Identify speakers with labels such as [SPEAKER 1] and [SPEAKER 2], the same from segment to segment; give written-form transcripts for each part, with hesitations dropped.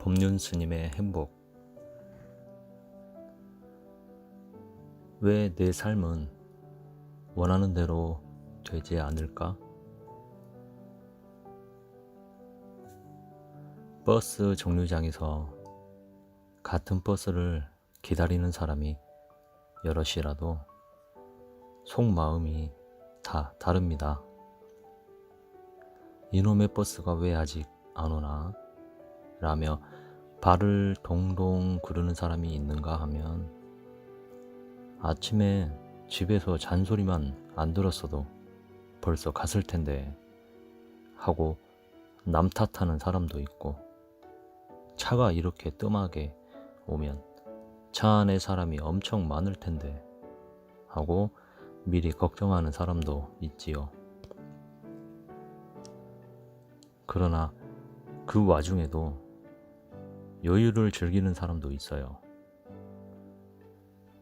[SPEAKER 1] 법륜 스님의 행복. 왜 내 삶은 원하는 대로 되지 않을까? 버스 정류장에서 같은 버스를 기다리는 사람이 여럿이라도 속마음이 다 다릅니다. 이놈의 버스가 왜 아직 안 오나? 라며 발을 동동 구르는 사람이 있는가 하면 아침에 집에서 잔소리만 안 들었어도 벌써 갔을 텐데 하고 남 탓하는 사람도 있고, 차가 이렇게 뜸하게 오면 차 안에 사람이 엄청 많을 텐데 하고 미리 걱정하는 사람도 있지요. 그러나 그 와중에도 여유를 즐기는 사람도 있어요.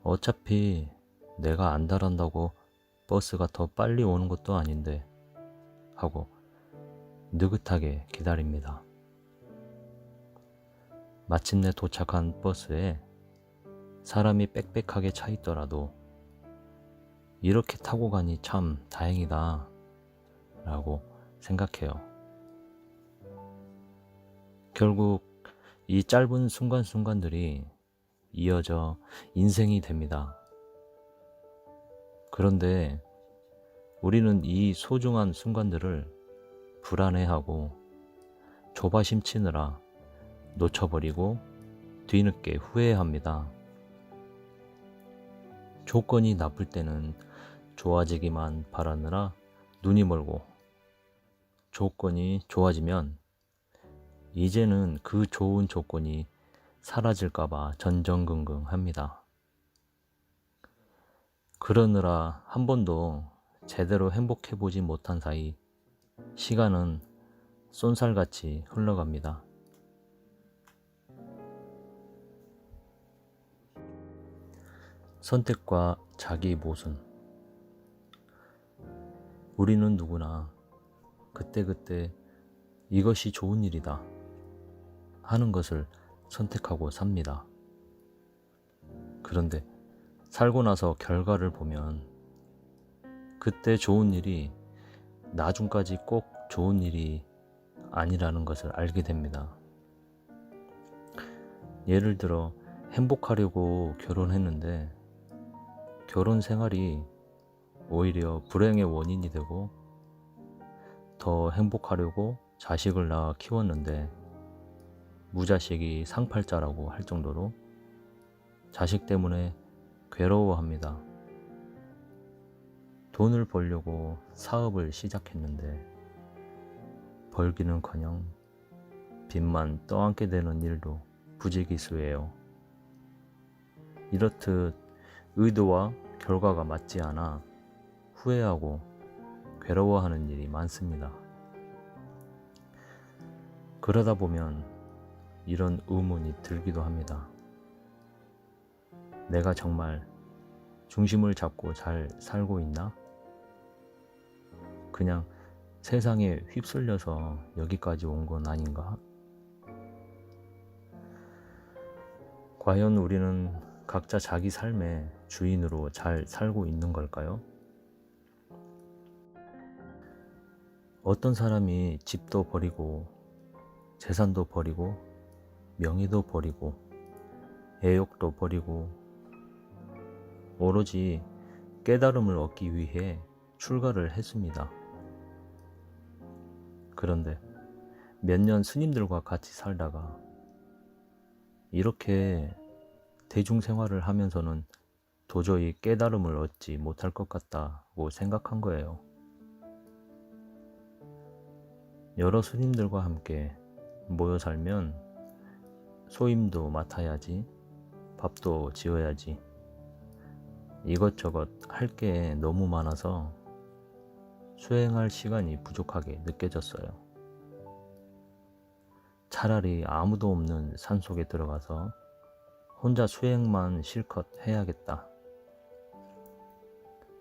[SPEAKER 1] 어차피 내가 안달한다고 버스가 더 빨리 오는 것도 아닌데 하고 느긋하게 기다립니다. 마침내 도착한 버스에 사람이 빽빽하게 차 있더라도 이렇게 타고 가니 참 다행이다 라고 생각해요. 결국 이 짧은 순간순간들이 이어져 인생이 됩니다. 그런데 우리는 이 소중한 순간들을 불안해하고 조바심 치느라 놓쳐버리고 뒤늦게 후회합니다. 조건이 나쁠 때는 좋아지기만 바라느라 눈이 멀고, 조건이 좋아지면 이제는 그 좋은 조건이 사라질까봐 전전긍긍합니다. 그러느라 한 번도 제대로 행복해보지 못한 사이 시간은 쏜살같이 흘러갑니다. 선택과 자기 모순. 우리는 누구나 그때그때 이것이 좋은 일이다 하는 것을 선택하고 삽니다. 그런데 살고 나서 결과를 보면 그때 좋은 일이 나중까지 꼭 좋은 일이 아니라는 것을 알게 됩니다. 예를 들어 행복하려고 결혼했는데 결혼 생활이 오히려 불행의 원인이 되고, 더 행복하려고 자식을 낳아 키웠는데 무자식이 상팔자라고 할 정도로 자식 때문에 괴로워합니다. 돈을 벌려고 사업을 시작했는데 벌기는커녕 빚만 떠안게 되는 일도 부지기수예요. 이렇듯 의도와 결과가 맞지 않아 후회하고 괴로워하는 일이 많습니다. 그러다 보면 이런 의문이 들기도 합니다. 내가 정말 중심을 잡고 잘 살고 있나? 그냥 세상에 휩쓸려서 여기까지 온 건 아닌가? 과연 우리는 각자 자기 삶의 주인으로 잘 살고 있는 걸까요? 어떤 사람이 집도 버리고 재산도 버리고 명예도 버리고 애욕도 버리고 오로지 깨달음을 얻기 위해 출가를 했습니다. 그런데 몇 년 스님들과 같이 살다가 이렇게 대중생활을 하면서는 도저히 깨달음을 얻지 못할 것 같다고 생각한 거예요. 여러 스님들과 함께 모여 살면 소임도 맡아야지, 밥도 지어야지, 이것저것 할 게 너무 많아서 수행할 시간이 부족하게 느껴졌어요. 차라리 아무도 없는 산속에 들어가서 혼자 수행만 실컷 해야겠다,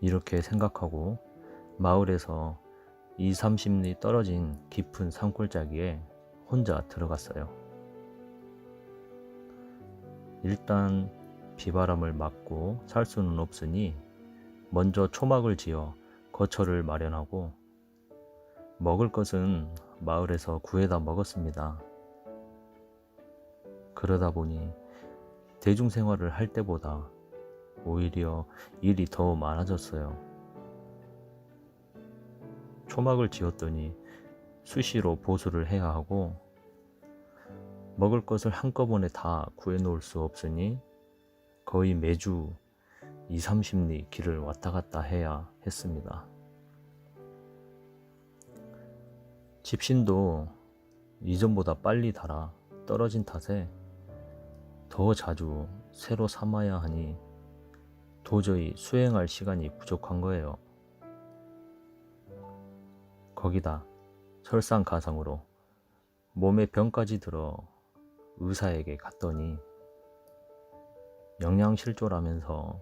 [SPEAKER 1] 이렇게 생각하고 마을에서 20-30리 떨어진 깊은 산골짜기에 혼자 들어갔어요. 일단 비바람을 맞고 살 수는 없으니 먼저 초막을 지어 거처를 마련하고 먹을 것은 마을에서 구해다 먹었습니다. 그러다 보니 대중생활을 할 때보다 오히려 일이 더 많아졌어요. 초막을 지었더니 수시로 보수를 해야 하고 먹을 것을 한꺼번에 다 구해놓을 수 없으니 거의 매주 2, 30리 길을 왔다 갔다 해야 했습니다. 집신도 이전보다 빨리 닳아 떨어진 탓에 더 자주 새로 삼아야 하니 도저히 수행할 시간이 부족한 거예요. 거기다 설상가상으로 몸에 병까지 들어 의사에게 갔더니 영양실조라면서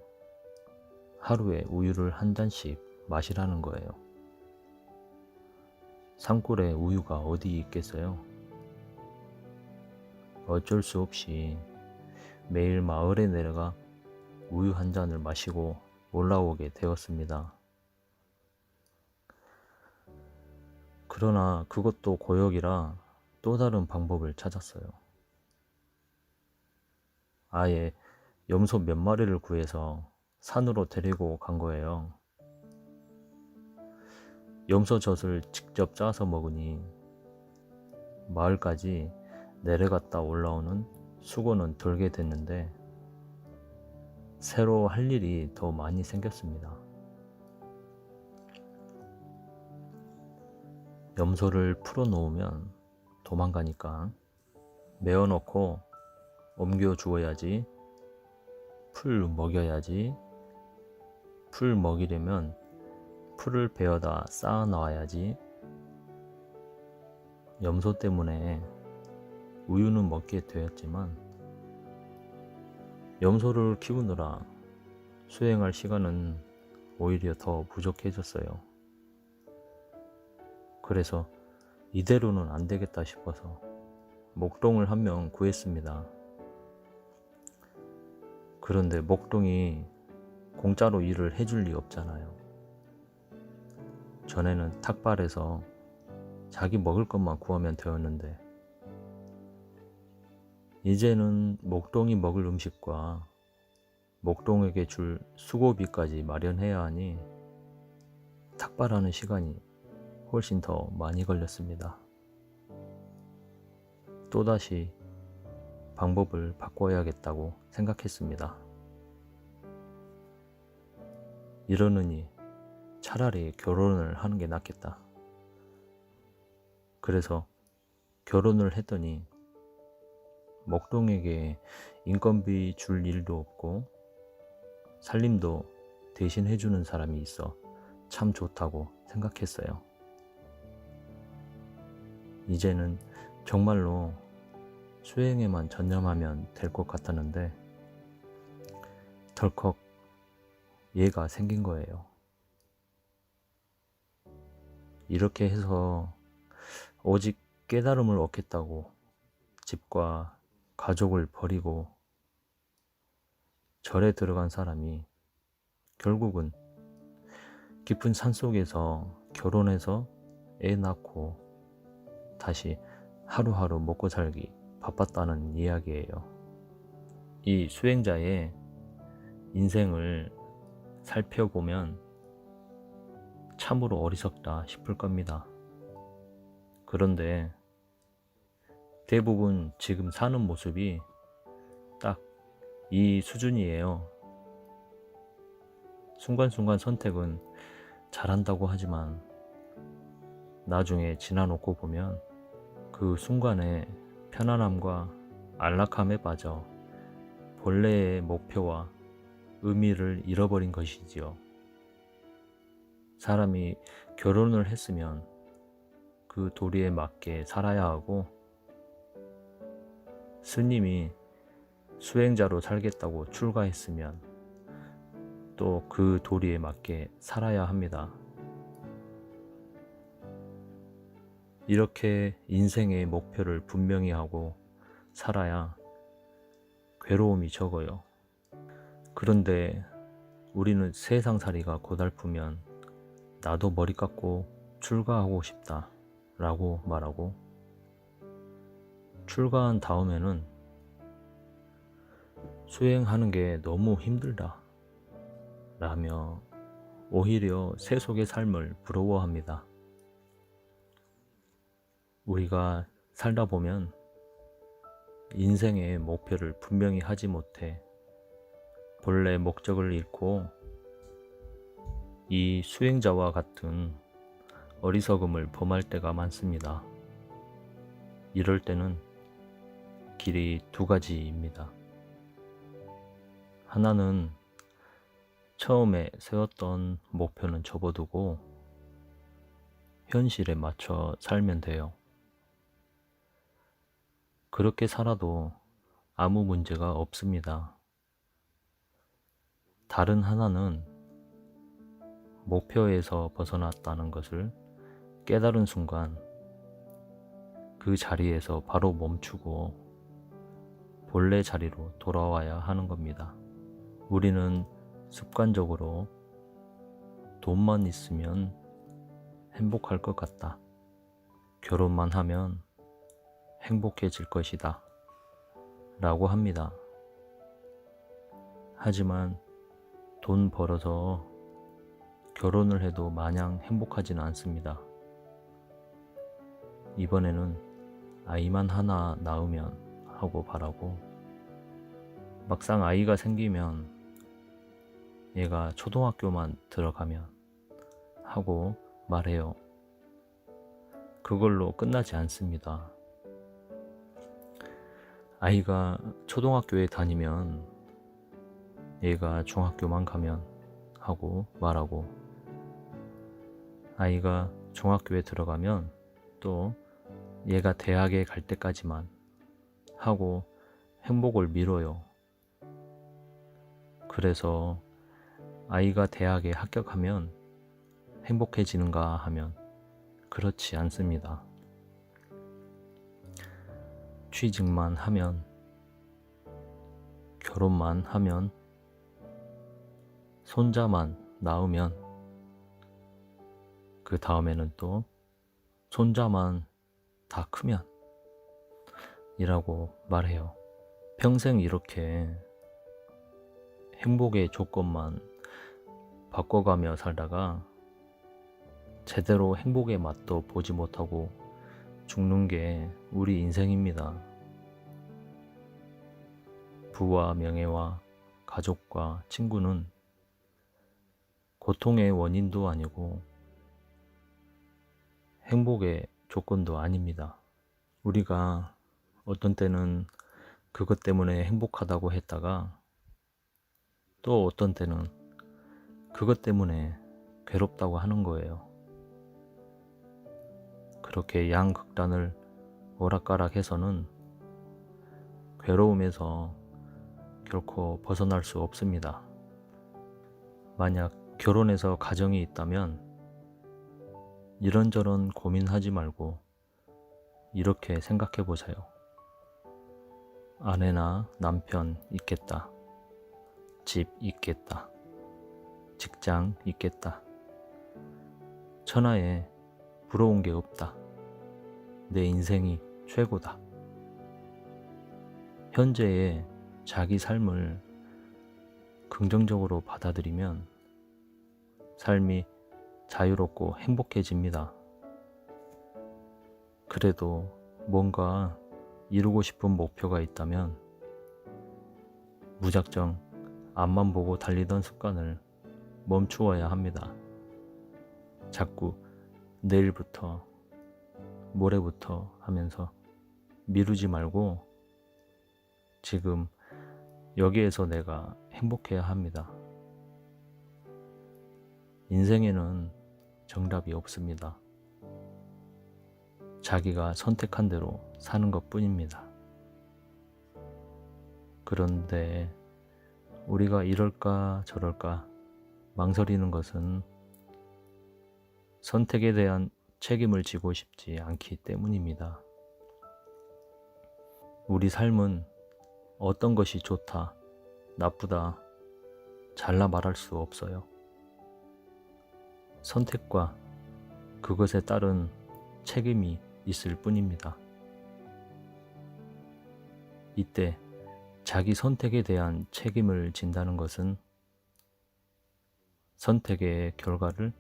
[SPEAKER 1] 하루에 우유를 한 잔씩 마시라는 거예요. 산골에 우유가 어디 있겠어요? 어쩔 수 없이 매일 마을에 내려가 우유 한 잔을 마시고 올라오게 되었습니다. 그러나 그것도 고역이라 또 다른 방법을 찾았어요. 아예 염소 몇 마리를 구해서 산으로 데리고 간 거예요. 염소젖을 직접 짜서 먹으니 마을까지 내려갔다 올라오는 수고는 덜게 됐는데 새로 할 일이 더 많이 생겼습니다. 염소를 풀어놓으면 도망가니까 메어놓고 옮겨 주어야지, 풀 먹여야지, 풀 먹이려면 풀을 베어다 쌓아 놔야지. 염소 때문에 우유는 먹게 되었지만 염소를 키우느라 수행할 시간은 오히려 더 부족해졌어요. 그래서 이대로는 안 되겠다 싶어서 목동을 한 명 구했습니다. 그런데 목동이 공짜로 일을 해줄 리 없잖아요. 전에는 탁발해서 자기 먹을 것만 구하면 되었는데 이제는 목동이 먹을 음식과 목동에게 줄 수고비까지 마련해야 하니 탁발하는 시간이 훨씬 더 많이 걸렸습니다. 또다시 방법을 바꿔야겠다고 생각했습니다. 이러느니 차라리 결혼을 하는 게 낫겠다. 그래서 결혼을 했더니 목동에게 인건비 줄 일도 없고 살림도 대신 해주는 사람이 있어 참 좋다고 생각했어요. 이제는 정말로 수행에만 전념하면 될 것 같았는데 덜컥 얘가 생긴 거예요. 이렇게 해서 오직 깨달음을 얻겠다고 집과 가족을 버리고 절에 들어간 사람이 결국은 깊은 산속에서 결혼해서 애 낳고 다시 하루하루 먹고 살기 바빴다는 이야기예요. 이 수행자의 인생을 살펴보면 참으로 어리석다 싶을 겁니다. 그런데 대부분 지금 사는 모습이 딱 이 수준이에요. 순간순간 선택은 잘한다고 하지만 나중에 지나놓고 보면 그 순간의 편안함과 안락함에 빠져 본래의 목표와 의미를 잃어버린 것이지요. 사람이 결혼을 했으면 그 도리에 맞게 살아야 하고 스님이 수행자로 살겠다고 출가했으면 또 그 도리에 맞게 살아야 합니다. 이렇게 인생의 목표를 분명히 하고 살아야 괴로움이 적어요. 그런데 우리는 세상살이가 고달프면 나도 머리 깎고 출가하고 싶다 라고 말하고, 출가한 다음에는 수행하는 게 너무 힘들다 라며 오히려 세속의 삶을 부러워합니다. 우리가 살다 보면 인생의 목표를 분명히 하지 못해 본래 목적을 잃고 이 수행자와 같은 어리석음을 범할 때가 많습니다. 이럴 때는 길이 두 가지입니다. 하나는 처음에 세웠던 목표는 접어두고 현실에 맞춰 살면 돼요. 그렇게 살아도 아무 문제가 없습니다. 다른 하나는 목표에서 벗어났다는 것을 깨달은 순간 그 자리에서 바로 멈추고 본래 자리로 돌아와야 하는 겁니다. 우리는 습관적으로 돈만 있으면 행복할 것 같다, 결혼만 하면 행복해질 것이다 라고 합니다. 하지만 돈 벌어서 결혼을 해도 마냥 행복하지는 않습니다. 이번에는 아이만 하나 낳으면 하고 바라고, 막상 아이가 생기면 얘가 초등학교만 들어가면 하고 말해요. 그걸로 끝나지 않습니다. 아이가 초등학교에 다니면 얘가 중학교만 가면 하고 말하고, 아이가 중학교에 들어가면 또 얘가 대학에 갈 때까지만 하고 행복을 미뤄요. 그래서 아이가 대학에 합격하면 행복해지는가 하면 그렇지 않습니다. 취직만 하면, 결혼만 하면, 손자만 낳으면, 그 다음에는 또 손자만 다 크면 이라고 말해요. 평생 이렇게 행복의 조건만 바꿔가며 살다가 제대로 행복의 맛도 보지 못하고 죽는 게 우리 인생입니다. 부와 명예와 가족과 친구는 고통의 원인도 아니고 행복의 조건도 아닙니다. 우리가 어떤 때는 그것 때문에 행복하다고 했다가 또 어떤 때는 그것 때문에 괴롭다고 하는 거예요. 그렇게 양극단을 오락가락해서는 괴로움에서 결코 벗어날 수 없습니다. 만약 결혼해서 가정이 있다면 이런저런 고민하지 말고 이렇게 생각해 보세요. 아내나 남편 있겠다. 집 있겠다. 직장 있겠다. 천하에 부러운 게 없다. 내 인생이 최고다. 현재의 자기 삶을 긍정적으로 받아들이면 삶이 자유롭고 행복해집니다. 그래도 뭔가 이루고 싶은 목표가 있다면 무작정 앞만 보고 달리던 습관을 멈추어야 합니다. 자꾸 내일부터, 모레부터 하면서 미루지 말고 지금 여기에서 내가 행복해야 합니다. 인생에는 정답이 없습니다. 자기가 선택한 대로 사는 것 뿐입니다. 그런데 우리가 이럴까 저럴까 망설이는 것은 선택에 대한 책임을 지고 싶지 않기 때문입니다. 우리 삶은 어떤 것이 좋다, 나쁘다, 잘라 말할 수 없어요. 선택과 그것에 따른 책임이 있을 뿐입니다. 이때 자기 선택에 대한 책임을 진다는 것은 선택의 결과를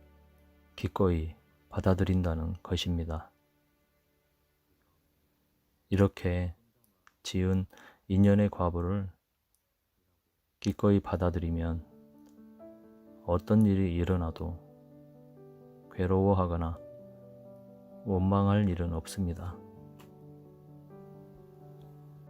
[SPEAKER 1] 기꺼이 받아들인다는 것입니다. 이렇게 지은 인연의 과보를 기꺼이 받아들이면 어떤 일이 일어나도 괴로워하거나 원망할 일은 없습니다.